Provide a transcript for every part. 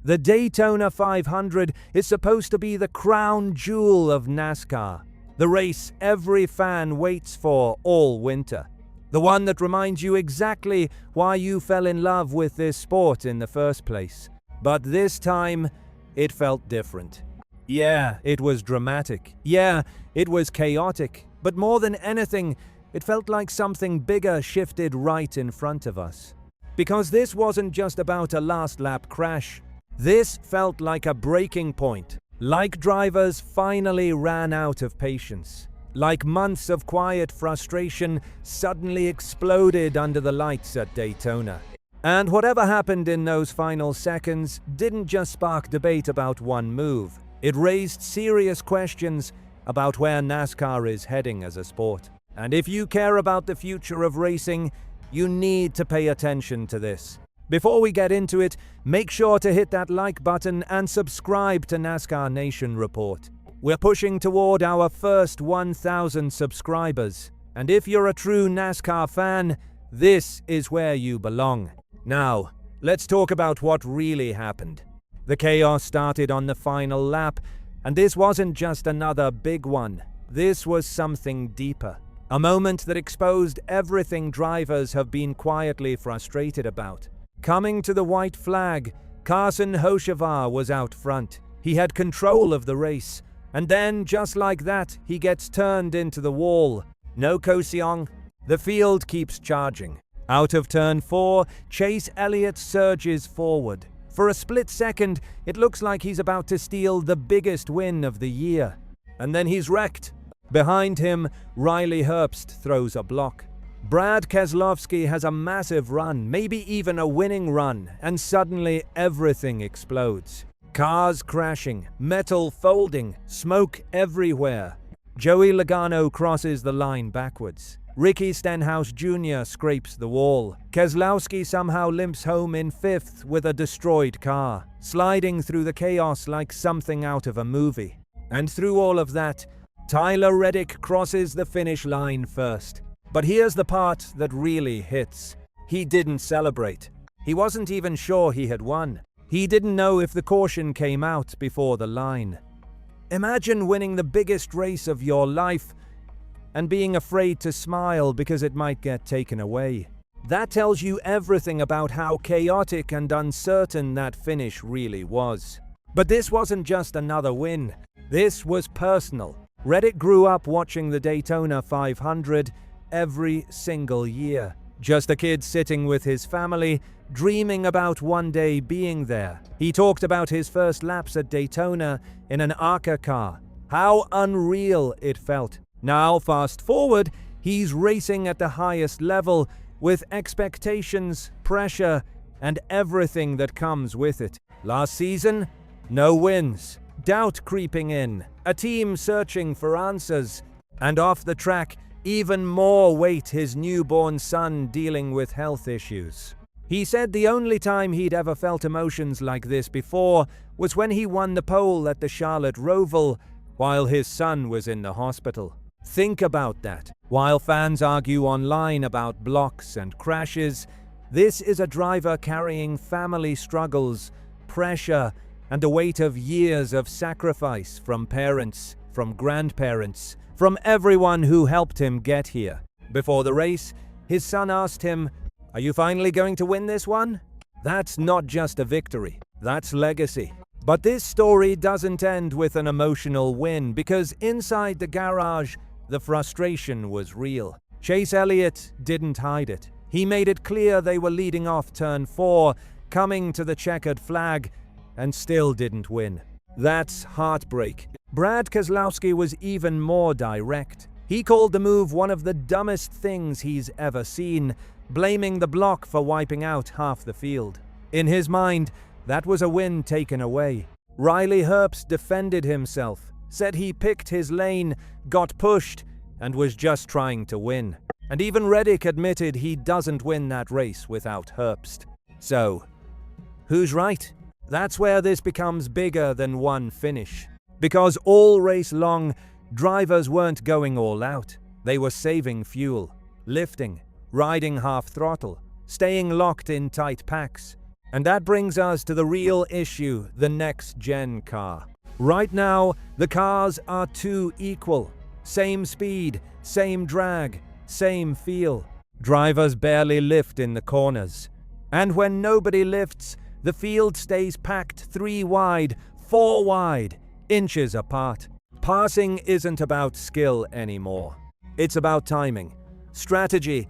The Daytona 500 is supposed to be the crown jewel of NASCAR, the race every fan waits for all winter. The one that reminds you exactly why you fell in love with this sport in the first place. But this time, it felt different. Yeah, it was dramatic. Yeah, it was chaotic. But more than anything, it felt like something bigger shifted right in front of us. Because this wasn't just about a last lap crash. This felt like a breaking point. Like drivers finally ran out of patience. Like months of quiet frustration suddenly exploded under the lights at Daytona. And whatever happened in those final seconds didn't just spark debate about one move. It raised serious questions about where NASCAR is heading as a sport. And if you care about the future of racing, you need to pay attention to this. Before we get into it, make sure to hit that like button and subscribe to NASCAR Nation Report. We're pushing toward our first 1,000 subscribers. And if you're a true NASCAR fan, this is where you belong. Now, let's talk about what really happened. The chaos started on the final lap, and this wasn't just another big one. This was something deeper. A moment that exposed everything drivers have been quietly frustrated about. Coming to the white flag, Carson Hocevar was out front. He had control of the race. And then, just like that, he gets turned into the wall. No Kosiong. The field keeps charging. Out of turn 4, Chase Elliott surges forward. For a split second, it looks like he's about to steal the biggest win of the year. And then he's wrecked. Behind him, Riley Herbst throws a block. Brad Keselowski has a massive run, maybe even a winning run, and suddenly everything explodes. Cars crashing, metal folding, smoke everywhere. Joey Logano crosses the line backwards. Ricky Stenhouse Jr. scrapes the wall. Keselowski somehow limps home in 5th with a destroyed car, sliding through the chaos like something out of a movie. And through all of that, Tyler Reddick crosses the finish line first. But here's the part that really hits. He didn't celebrate. He wasn't even sure he had won. He didn't know if the caution came out before the line. Imagine winning the biggest race of your life and being afraid to smile because it might get taken away. That tells you everything about how chaotic and uncertain that finish really was. But this wasn't just another win. This was personal. Reddick grew up watching the Daytona 500 every single year. Just a kid sitting with his family, dreaming about one day being there. He talked about his first laps at Daytona in an ARCA car. How unreal it felt. Now, fast forward, he's racing at the highest level with expectations, pressure, and everything that comes with it. Last season, no wins, doubt creeping in, a team searching for answers, and off the track, even more weight, his newborn son dealing with health issues. He said the only time he'd ever felt emotions like this before was when he won the pole at the Charlotte Roval while his son was in the hospital. Think about that. While fans argue online about blocks and crashes, this is a driver carrying family struggles, pressure, and the weight of years of sacrifice from parents, from grandparents, from everyone who helped him get here. Before the race, his son asked him, "Are you finally going to win this one?" That's not just a victory, that's legacy. But this story doesn't end with an emotional win, because inside the garage, the frustration was real. Chase Elliott didn't hide it. He made it clear they were leading off turn 4, coming to the checkered flag, and still didn't win. That's heartbreak. Brad Keselowski was even more direct. He called the move one of the dumbest things he's ever seen, blaming the block for wiping out half the field. In his mind, that was a win taken away. Riley Herbst defended himself, said he picked his lane, got pushed, and was just trying to win. And even Reddick admitted he doesn't win that race without Herbst. So, who's right? That's where this becomes bigger than one finish. Because all race long, drivers weren't going all out. They were saving fuel, lifting, riding half throttle, staying locked in tight packs. And that brings us to the real issue, the next-gen car. Right now, the cars are too equal. Same speed, same drag, same feel. Drivers barely lift in the corners. And when nobody lifts, the field stays packed 3 wide, 4 wide, inches apart. Passing isn't about skill anymore. It's about timing, strategy,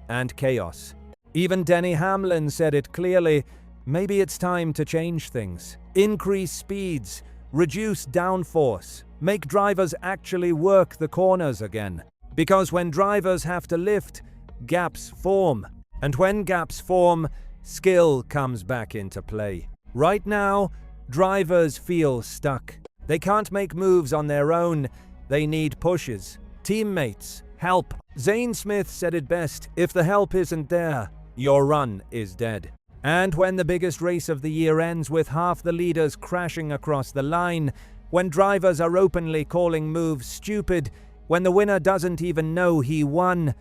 and chaos. Even Denny Hamlin said it clearly, maybe it's time to change things. Increase speeds, reduce downforce, make drivers actually work the corners again. Because when drivers have to lift, gaps form. And when gaps form, skill comes back into play. Right now, drivers feel stuck. They can't make moves on their own. They need pushes, teammates, help. Zane Smith said it best, if the help isn't there, your run is dead. And when the biggest race of the year ends with half the leaders crashing across the line, when drivers are openly calling moves stupid, when the winner doesn't even know he won,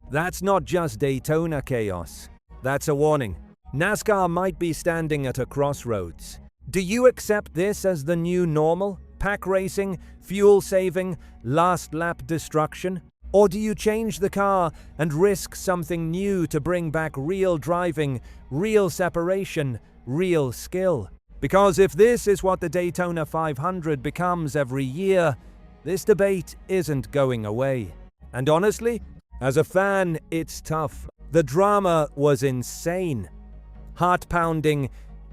that's not just Daytona chaos. That's a warning. NASCAR might be standing at a crossroads. Do you accept this as the new normal? Pack racing, fuel saving, last lap destruction? Or do you change the car and risk something new to bring back real driving, real separation, real skill? Because if this is what the Daytona 500 becomes every year, this debate isn't going away. And honestly, as a fan, it's tough. The drama was insane. Heart-pounding,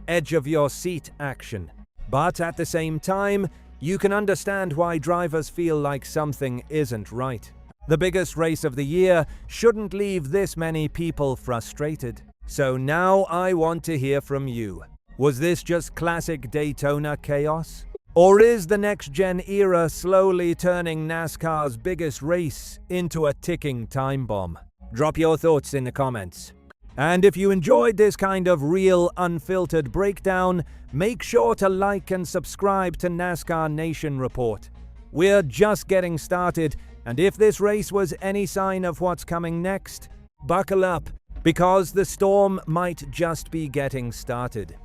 edge-of-your-seat action. But at the same time, you can understand why drivers feel like something isn't right. The biggest race of the year shouldn't leave this many people frustrated. So now I want to hear from you. Was this just classic Daytona chaos? Or is the next-gen era slowly turning NASCAR's biggest race into a ticking time bomb? Drop your thoughts in the comments. And if you enjoyed this kind of real, unfiltered breakdown, make sure to like and subscribe to NASCAR Nation Report. We're just getting started, and if this race was any sign of what's coming next, buckle up, because the storm might just be getting started.